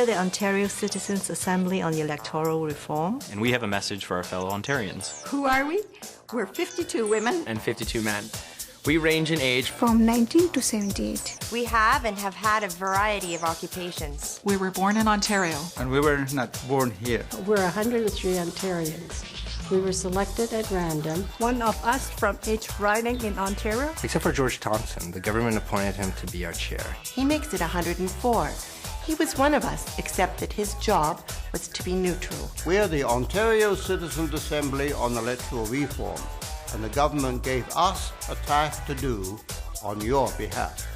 We're the Ontario Citizens Assembly on the Electoral Reform. And we have a message for our fellow Ontarians. Who are we? We're 52 women and 52 men. We range in age from 19 to 78. We have and have had a variety of occupations. We were born in Ontario. And we were not born here. We're 103 Ontarians. We were selected at random. One of us from each riding in Ontario. Except for George Thompson, the government appointed him to be our chair. He makes it 104. He was one of us, except that his job was to be neutral. We are the Ontario Citizens Assembly on Electoral Reform, and the government gave us a task to do on your behalf.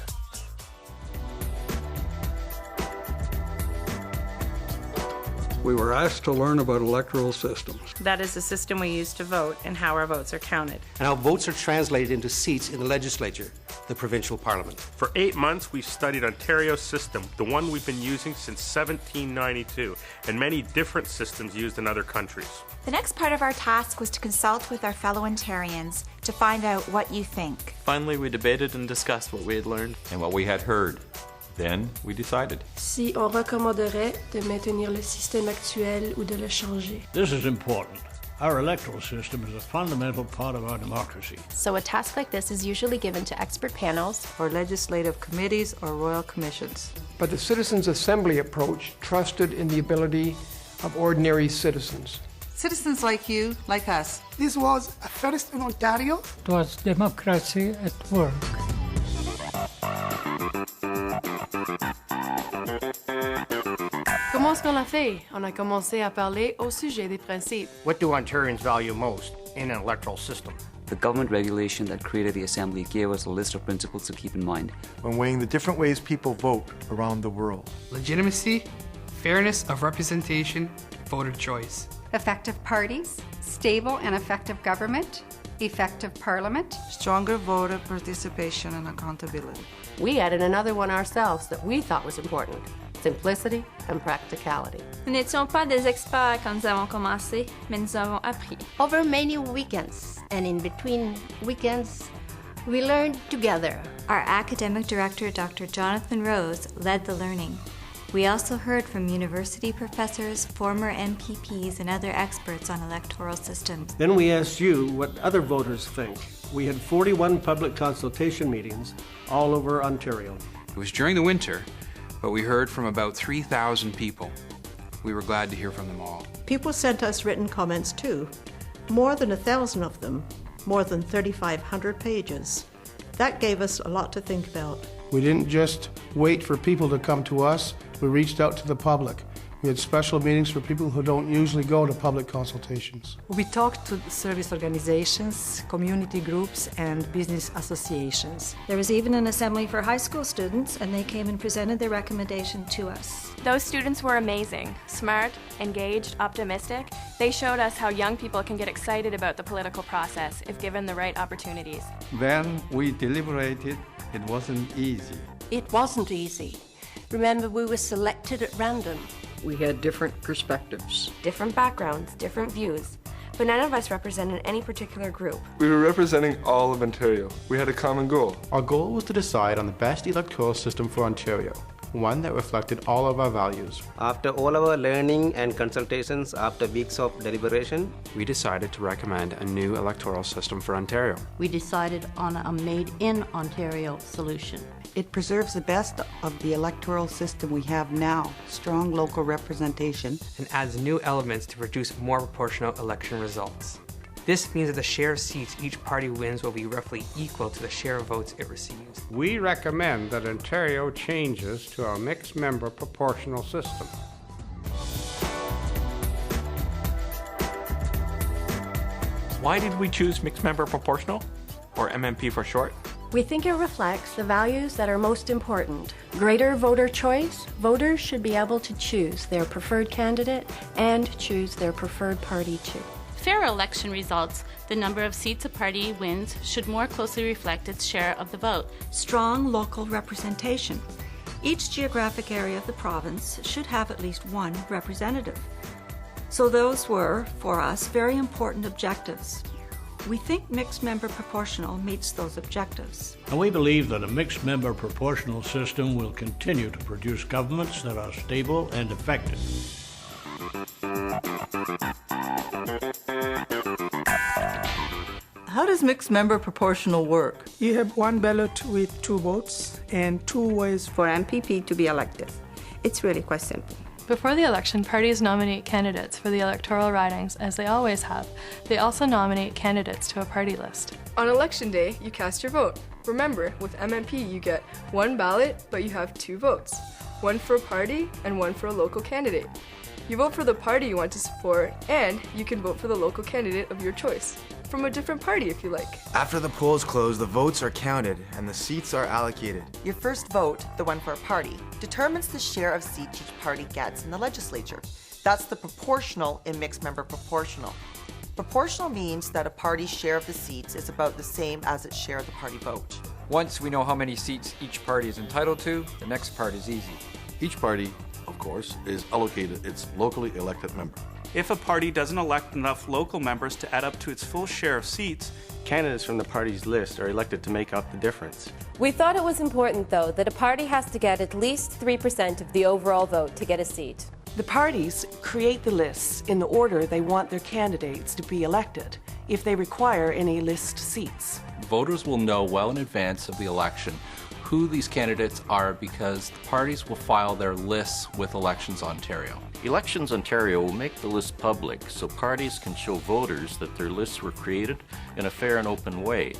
We were asked to learn about electoral systems. That is the system we use to vote and how our votes are counted. And how votes are translated into seats in the legislature, the provincial parliament. For 8 months, we've studied Ontario's system, the one we've been using since 1792, and many different systems used in other countries. The next part of our task was to consult with our fellow Ontarians to find out what you think. Finally, we debated and discussed what we had learned and what we had heard. Then we decided. Si on recommanderait de maintenir le système actuel ou de le changer. This is important. Our electoral system is a fundamental part of our democracy. So a task like this is usually given to expert panels or legislative committees or royal commissions. But the Citizens Assembly approach trusted in the ability of ordinary citizens. Citizens like you, like us. This was a first in Ontario. It was democracy at work. Comment est-ce qu'on l'a fait? On a commencé à parler au sujet des principes. What do Ontarians value most in an electoral system? The government regulation that created the Assembly gave us a list of principles to keep in mind. When weighing the different ways people vote around the world. Legitimacy, fairness of representation, voter choice. Effective parties, stable and effective government, effective parliament, stronger voter participation and accountability. We added another one ourselves that we thought was important. Simplicity and practicality. Nous n'étions pas des experts quand nous avons commencé, mais nous avons appris. Over many weekends, and in between weekends, we learned together. Our academic director, Dr. Jonathan Rose, led the learning. We also heard from university professors, former MPPs, and other experts on electoral systems. Then we asked you what other voters think. We had 41 public consultation meetings all over Ontario. It was during the winter, but we heard from about 3,000 people. We were glad to hear from them all. People sent us written comments too. More than 1,000 of them, more than 3,500 pages. That gave us a lot to think about. We didn't just wait for people to come to us, we reached out to the public. We had special meetings for people who don't usually go to public consultations. We talked to service organizations, community groups, and business associations. There was even an assembly for high school students, and they came and presented their recommendation to us. Those students were amazing. Smart, engaged, optimistic. They showed us how young people can get excited about the political process if given the right opportunities. When we deliberated, it wasn't easy. It wasn't easy. Remember, we were selected at random. We had different perspectives. Different backgrounds, different views. But none of us represented any particular group. We were representing all of Ontario. We had a common goal. Our goal was to decide on the best electoral system for Ontario, one that reflected all of our values. After all our learning and consultations, after weeks of deliberation, we decided to recommend a new electoral system for Ontario. We decided on a made-in-Ontario solution. It preserves the best of the electoral system we have now, strong local representation, and adds new elements to produce more proportional election results. This means that the share of seats each party wins will be roughly equal to the share of votes it receives. We recommend that Ontario changes to a mixed-member proportional system. Why did we choose mixed member proportional, or MMP for short? We think it reflects the values that are most important. Greater voter choice. Voters should be able to choose their preferred candidate and choose their preferred party too. Fair election results. The number of seats a party wins should more closely reflect its share of the vote. Strong local representation. Each geographic area of the province should have at least one representative. So those were, for us, very important objectives. We think mixed member proportional meets those objectives. And we believe that a mixed member proportional system will continue to produce governments that are stable and effective. How does mixed member proportional work? You have one ballot with 2 votes and 2 ways for MPP to be elected. It's really quite simple. Before the election, parties nominate candidates for the electoral ridings, as they always have. They also nominate candidates to a party list. On election day, you cast your vote. Remember, with MMP, you get 1 ballot, but you have 2 votes. 1 for a party and 1 for a local candidate. You vote for the party you want to support, and you can vote for the local candidate of your choice, from a different party if you like. After the polls close, the votes are counted and the seats are allocated. Your first vote, the one for a party, determines the share of seats each party gets in the legislature. That's the proportional in mixed member proportional. Proportional means that a party's share of the seats is about the same as its share of the party vote. Once we know how many seats each party is entitled to, the next part is easy. Each party, of course, is allocated its locally elected member. If a party doesn't elect enough local members to add up to its full share of seats, candidates from the party's list are elected to make up the difference. We thought it was important, though, that a party has to get at least 3% of the overall vote to get a seat. The parties create the lists in the order they want their candidates to be elected, if they require any list seats. Voters will know well in advance of the election who these candidates are because the parties will file their lists with Elections Ontario. Elections Ontario will make the list public so parties can show voters that their lists were created in a fair and open way,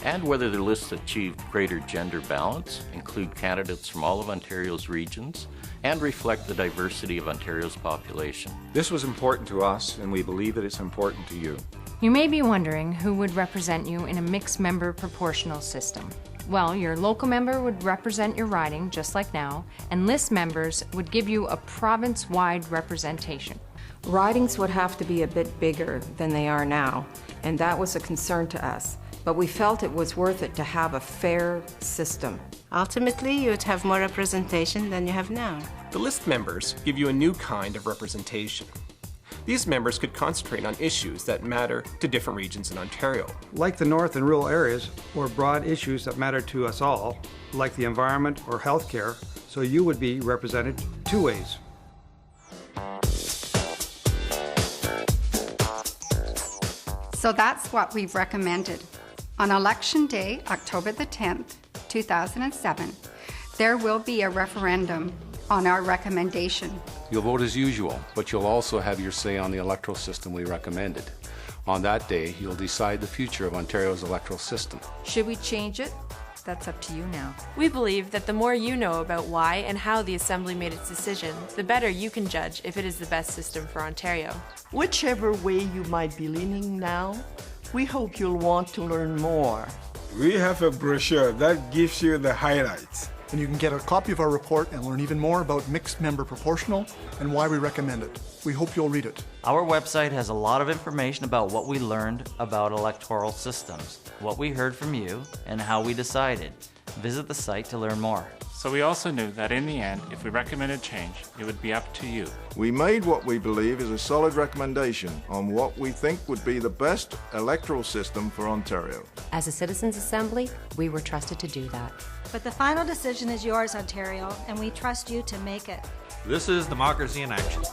and whether their lists achieve greater gender balance, include candidates from all of Ontario's regions, and reflect the diversity of Ontario's population. This was important to us, and we believe that it's important to you. You may be wondering who would represent you in a mixed member proportional system. Well, your local member would represent your riding, just like now, and list members would give you a province-wide representation. Ridings would have to be a bit bigger than they are now, and that was a concern to us. But we felt it was worth it to have a fair system. Ultimately, you would have more representation than you have now. The list members give you a new kind of representation. These members could concentrate on issues that matter to different regions in Ontario. Like the north and rural areas, or broad issues that matter to us all, like the environment or healthcare, so you would be represented 2 ways. So that's what we've recommended. On Election Day, October the 10th, 2007, there will be a referendum on our recommendation. You'll vote as usual, but you'll also have your say on the electoral system we recommended. On that day, you'll decide the future of Ontario's electoral system. Should we change it? That's up to you now. We believe that the more you know about why and how the Assembly made its decision, the better you can judge if it is the best system for Ontario. Whichever way you might be leaning now, we hope you'll want to learn more. We have a brochure that gives you the highlights. And you can get a copy of our report and learn even more about mixed member proportional and why we recommend it. We hope you'll read it. Our website has a lot of information about what we learned about electoral systems, what we heard from you, and how we decided. Visit the site to learn more. So we also knew that in the end, if we recommended change, it would be up to you. We made what we believe is a solid recommendation on what we think would be the best electoral system for Ontario. As a Citizens' Assembly, we were trusted to do that. But the final decision is yours, Ontario, and we trust you to make it. This is Democracy in Action.